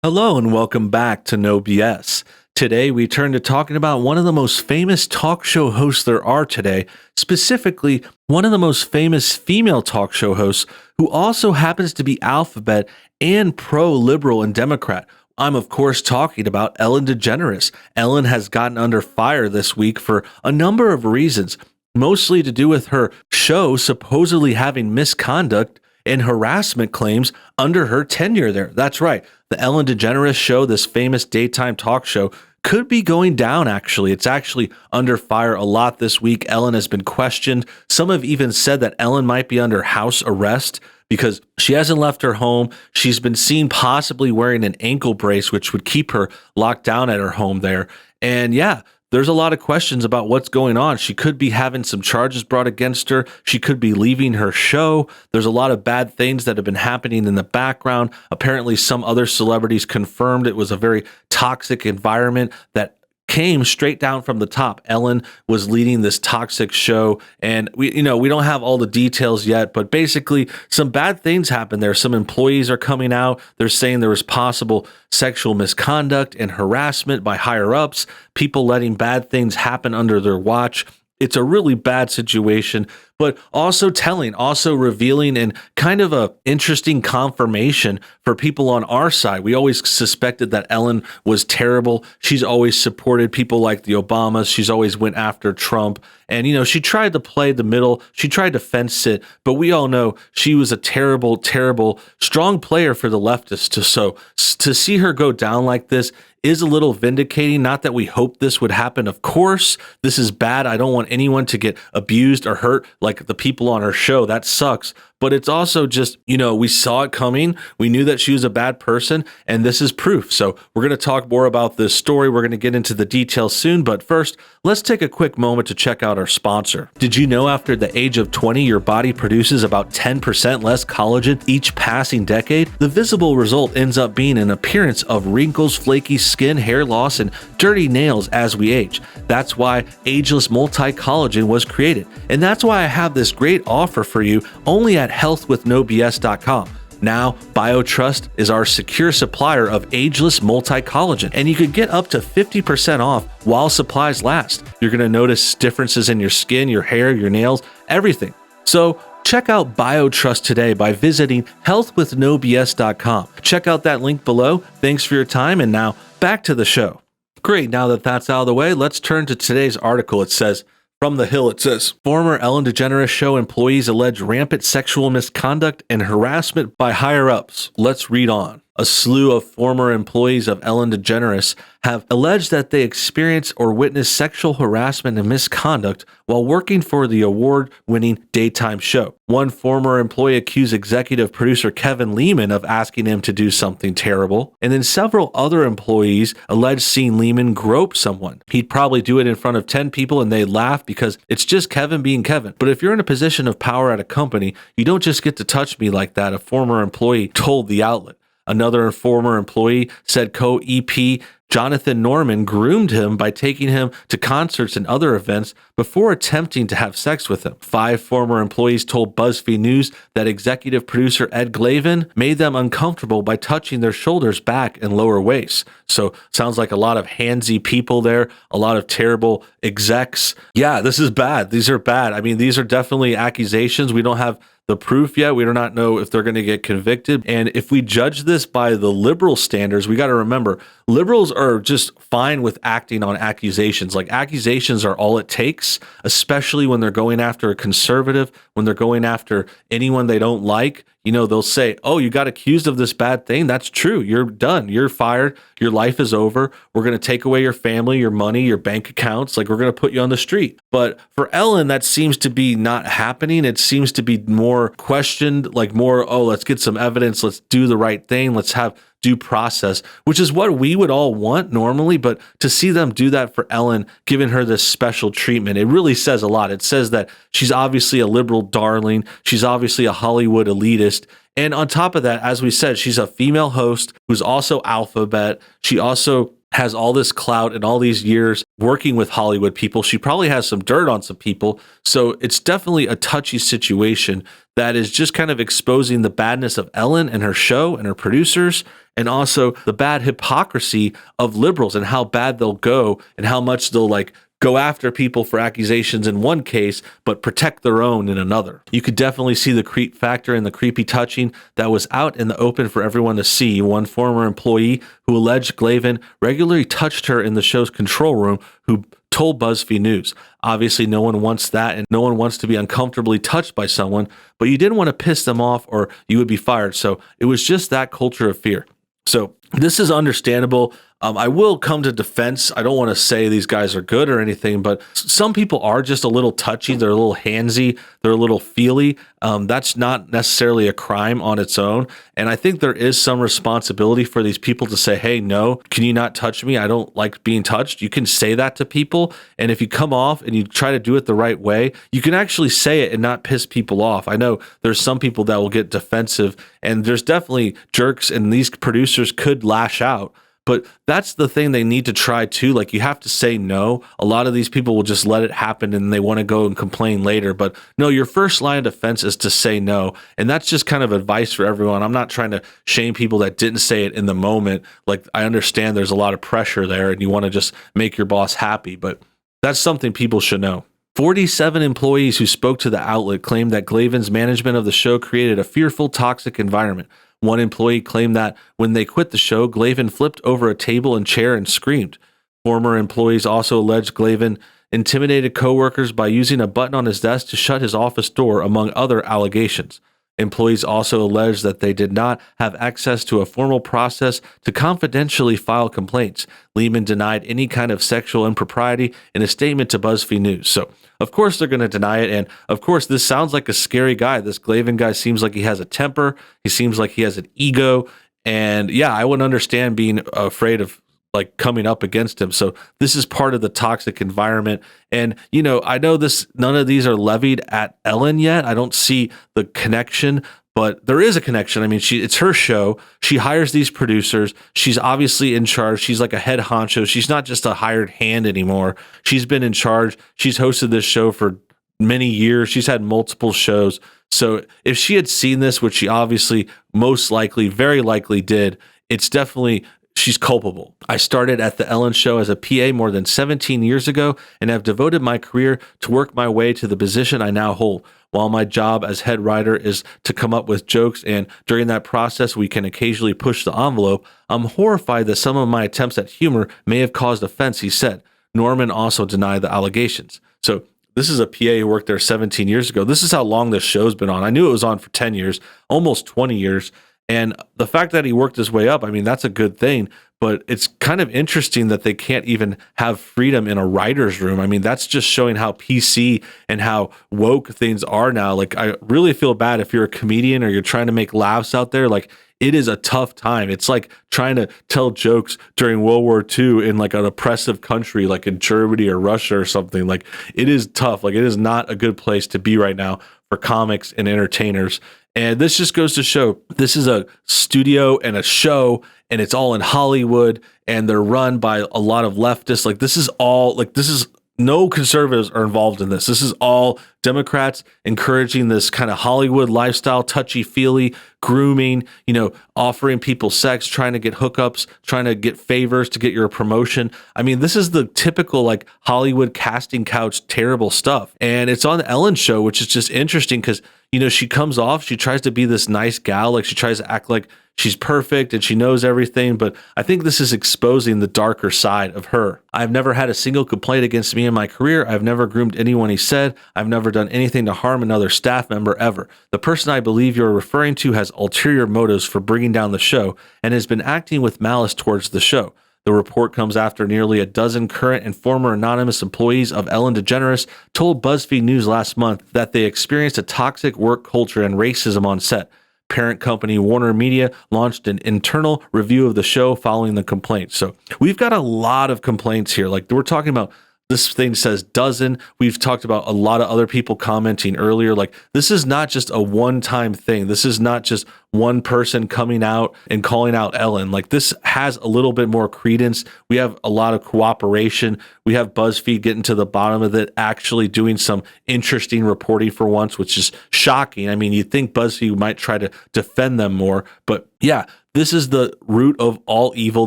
Hello and welcome back to NoBS. Today we turn to talking about one of the most famous talk show hosts there are today, specifically one of the most famous female talk show hosts who also happens to be alphabet and pro-liberal and Democrat. I'm of course talking about Ellen DeGeneres. Ellen has gotten under fire this week for a number of reasons, mostly to do with her show supposedly having misconduct and harassment claims under her tenure there. That's right. The Ellen DeGeneres show, this famous daytime talk show, could be going down, actually. It's actually under fire a lot this week. Ellen has been questioned. Some have even said that Ellen might be under house arrest because she hasn't left her home. She's been seen possibly wearing an ankle brace, which would keep her locked down at her home there. And yeah, there's a lot of questions about what's going on. She could be having some charges brought against her. She could be leaving her show. There's a lot of bad things that have been happening in the background. Apparently, some other celebrities confirmed it was a very toxic environment that came straight down from the top. Ellen was leading this toxic show, and we don't have all the details yet, but basically some bad things happened there. Some employees are coming out. They're saying there was possible sexual misconduct and harassment by higher ups, people letting bad things happen under their watch. It's a really bad situation, but also telling, also revealing, and kind of a interesting confirmation for people on our side. We always suspected that Ellen was terrible. She's always supported people like the Obamas. She's always went after Trump. And, she tried to play the middle. She tried to fence sit, but we all know she was a terrible, terrible, strong player for the leftists. So to see her go down like this is a little vindicating. Not that we hope this would happen. Of course, this is bad. I don't want anyone to get abused or hurt like the people on her show. That sucks. But it's also just, we saw it coming. We knew that she was a bad person, and this is proof. So we're going to talk more about this story. We're going to get into the details soon. But first, let's take a quick moment to check out our sponsor. Did you know after the age of 20, your body produces about 10% less collagen each passing decade? The visible result ends up being an appearance of wrinkles, flaky skin, hair loss, and dirty nails as we age. That's why Ageless Multi-Collagen was created. And that's why I have this great offer for you only at healthwithnobs.com. Now, BioTrust is our secure supplier of Ageless Multi-Collagen, and you could get up to 50% off while supplies last. You're going to notice differences in your skin, your hair, your nails, everything. So check out BioTrust today by visiting healthwithnobs.com. Check out that link below. Thanks for your time, and now back to the show. Great, now that that's out of the way, let's turn to today's article. It says, from The Hill, it says, former Ellen DeGeneres show employees allege rampant sexual misconduct and harassment by higher-ups. Let's read on. A slew of former employees of Ellen DeGeneres have alleged that they experienced or witnessed sexual harassment and misconduct while working for the award-winning daytime show. One former employee accused executive producer Kevin Lehman of asking him to do something terrible, and then several other employees alleged seeing Lehman grope someone. He'd probably do it in front of 10 people and they'd laugh because it's just Kevin being Kevin. But if you're in a position of power at a company, you don't just get to touch me like that, a former employee told the outlet. Another former employee said co-EP Jonathan Norman groomed him by taking him to concerts and other events before attempting to have sex with him. 5 former employees told BuzzFeed News that executive producer Ed Glavin made them uncomfortable by touching their shoulders, back, and lower waists. So sounds like a lot of handsy people there, a lot of terrible execs. Yeah, this is bad. These are bad. I mean, these are definitely accusations. We don't have the proof yet. We do not know if they're going to get convicted. And if we judge this by the liberal standards, we got to remember liberals are just fine with acting on accusations. Like, accusations are all it takes, especially when they're going after a conservative, when they're going after anyone they don't like. They'll say, oh, you got accused of this bad thing. That's true. You're done. You're fired. Your life is over. We're going to take away your family, your money, your bank accounts. Like, we're going to put you on the street. But for Ellen, that seems to be not happening. It seems to be more questioned, like more, oh, let's get some evidence. Let's do the right thing. Let's have due process, which is what we would all want normally. But to see them do that for Ellen, giving her this special treatment, it really says a lot. It says that she's obviously a liberal darling. She's obviously a Hollywood elitist. And on top of that, as we said, she's a female host who's also alphabet. She also has all this clout and all these years working with Hollywood people. She probably has some dirt on some people. So it's definitely a touchy situation that is just kind of exposing the badness of Ellen and her show and her producers, and also the bad hypocrisy of liberals and how bad they'll go and how much they'll like go after people for accusations in one case, but protect their own in another. You could definitely see the creep factor and the creepy touching that was out in the open for everyone to see. One former employee who alleged Glavin regularly touched her in the show's control room, who told BuzzFeed News. Obviously, no one wants that, and no one wants to be uncomfortably touched by someone, but you didn't want to piss them off or you would be fired. So it was just that culture of fear. So this is understandable. I will come to defense. I don't want to say these guys are good or anything, but some people are just a little touchy. They're a little handsy. They're a little feely. That's not necessarily a crime on its own. And I think there is some responsibility for these people to say, hey, no, can you not touch me? I don't like being touched. You can say that to people. And if you come off and you try to do it the right way, you can actually say it and not piss people off. I know there's some people that will get defensive, and there's definitely jerks, and these producers could lash out. But that's the thing they need to try too. Like, you have to say no. A lot of these people will just let it happen and they want to go and complain later. But no, your first line of defense is to say no. And that's just kind of advice for everyone. I'm not trying to shame people that didn't say it in the moment. Like, I understand there's a lot of pressure there and you want to just make your boss happy, but that's something people should know. 47 employees who spoke to the outlet claimed that Glavin's management of the show created a fearful, toxic environment. One employee claimed that when they quit the show, Glavin flipped over a table and chair and screamed. Former employees also alleged Glavin intimidated coworkers by using a button on his desk to shut his office door, among other allegations. Employees also alleged that they did not have access to a formal process to confidentially file complaints. Lehman denied any kind of sexual impropriety in a statement to BuzzFeed News. So, of course, they're going to deny it. And, of course, this sounds like a scary guy. This Glavin guy seems like he has a temper. He seems like he has an ego. And, yeah, I wouldn't understand being afraid of like coming up against him. So this is part of the toxic environment. And, you know, I know none of these are levied at Ellen yet. I don't see the connection, but there is a connection. I mean, it's her show. She hires these producers. She's obviously in charge. She's like a head honcho. She's not just a hired hand anymore. She's been in charge. She's hosted this show for many years. She's had multiple shows. So if she had seen this, which she obviously most likely, very likely did, it's definitely, she's culpable. I started at The Ellen Show as a PA more than 17 years ago and have devoted my career to work my way to the position I now hold. While my job as head writer is to come up with jokes, and during that process we can occasionally push the envelope, I'm horrified that some of my attempts at humor may have caused offense, he said. Norman also denied the allegations. So this is a PA who worked there 17 years ago. This is how long this show's been on. I knew it was on for 10 years, almost 20 years. And the fact that he worked his way up, I mean, that's a good thing, but it's kind of interesting that they can't even have freedom in a writer's room. I mean, that's just showing how PC and how woke things are now. Like, I really feel bad if you're a comedian or you're trying to make laughs out there. Like, it is a tough time. It's like trying to tell jokes during World War II in like an oppressive country, like in Germany or Russia or something. Like, it is tough. Like, it is not a good place to be right now for comics and entertainers. And this just goes to show this is a studio and a show, and it's all in Hollywood, and they're run by a lot of leftists. Like, this is all, like, this is, no conservatives are involved in this. This is all Democrats encouraging this kind of Hollywood lifestyle, touchy-feely, grooming, you know, offering people sex, trying to get hookups, trying to get favors to get your promotion. I mean, this is the typical like Hollywood casting couch, terrible stuff. And it's on the Ellen Show, which is just interesting because, you know, she comes off, she tries to be this nice gal, like she tries to act like she's perfect and she knows everything, but I think this is exposing the darker side of her. I've never had a single complaint against me in my career. I've never groomed anyone, he said. I've never done anything to harm another staff member ever. The person I believe you're referring to has ulterior motives for bringing down the show and has been acting with malice towards the show. The report comes after nearly a dozen current and former anonymous employees of Ellen DeGeneres told BuzzFeed News last month that they experienced a toxic work culture and racism on set. Parent company Warner Media launched an internal review of the show following the complaint. So we've got a lot of complaints here. Like, we're talking about This thing says doesn't. We've talked about a lot of other people commenting earlier. Like, this is not just a one-time thing. This is not just one person coming out and calling out Ellen. Like, this has a little bit more credence. We have a lot of cooperation. We have BuzzFeed getting to the bottom of it, actually doing some interesting reporting for once, which is shocking. I mean, you'd think BuzzFeed might try to defend them more, but yeah, this is the root of all evil.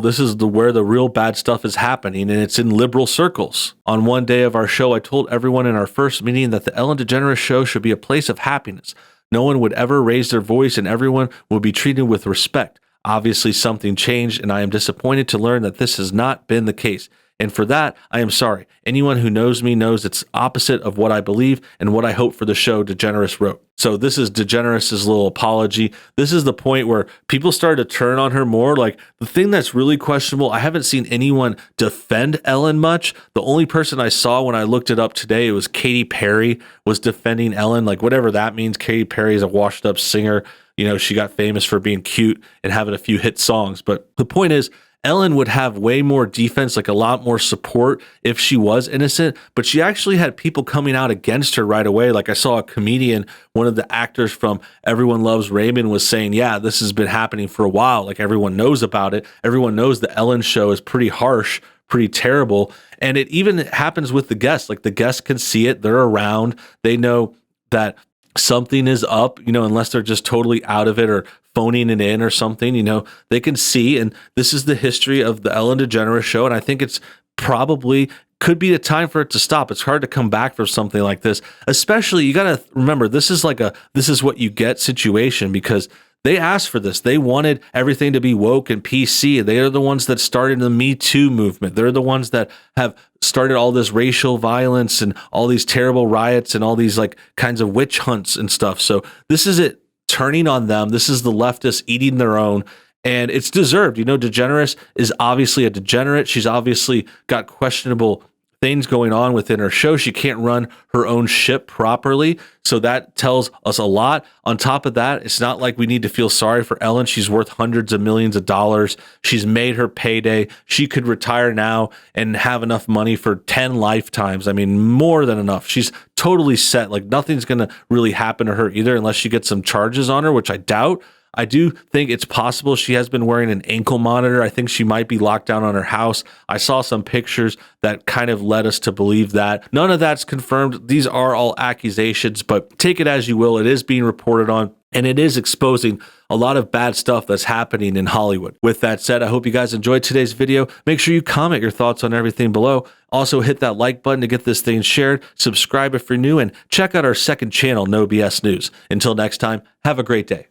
This is where the real bad stuff is happening, and it's in liberal circles. On one day of our show, I told everyone in our first meeting that the Ellen DeGeneres show should be a place of happiness. No one would ever raise their voice, and everyone would be treated with respect. Obviously, something changed, and I am disappointed to learn that this has not been the case. And for that, I am sorry. Anyone who knows me knows it's opposite of what I believe and what I hope for the show, DeGeneres wrote. So this is DeGeneres' little apology. This is the point where people started to turn on her more. Like, the thing that's really questionable, I haven't seen anyone defend Ellen much. The only person I saw when I looked it up today, it was Katy Perry was defending Ellen. Like, whatever that means. Katy Perry is a washed up singer. You know, she got famous for being cute and having a few hit songs. But the point is, Ellen would have way more defense, like a lot more support if she was innocent, but she actually had people coming out against her right away. Like, I saw a comedian, one of the actors from Everyone Loves Raymond, was saying, yeah, this has been happening for a while. Like, everyone knows about it. Everyone knows the Ellen show is pretty harsh, pretty terrible. And it even happens with the guests. Like, the guests can see it. They're around. They know that something is up, you know, unless they're just totally out of it or phoning it in or something, you know, they can see. And this is the history of the Ellen DeGeneres show. And I think it's probably could be a time for it to stop. It's hard to come back from something like this, especially you got to remember, this is like this is what you get situation, because they asked for this. They wanted everything to be woke and PC. They are the ones that started the Me Too movement. They're the ones that have started all this racial violence and all these terrible riots and all these like kinds of witch hunts and stuff. So this is it turning on them. This is the leftists eating their own. And it's deserved. You know, DeGeneres is obviously a degenerate. She's obviously got questionable things going on within her show. She can't run her own ship properly. So that tells us a lot. On top of that, it's not like we need to feel sorry for Ellen. She's worth hundreds of millions of dollars. She's made her payday. She could retire now and have enough money for 10 lifetimes. I mean, more than enough. She's totally set. Like, nothing's going to really happen to her either unless she gets some charges on her, which I doubt. I do think it's possible she has been wearing an ankle monitor. I think she might be locked down on her house. I saw some pictures that kind of led us to believe that. None of that's confirmed. These are all accusations, but take it as you will. It is being reported on, and it is exposing a lot of bad stuff that's happening in Hollywood. With that said, I hope you guys enjoyed today's video. Make sure you comment your thoughts on everything below. Also, hit that like button to get this thing shared. Subscribe if you're new, and check out our second channel, NoBS News. Until next time, have a great day.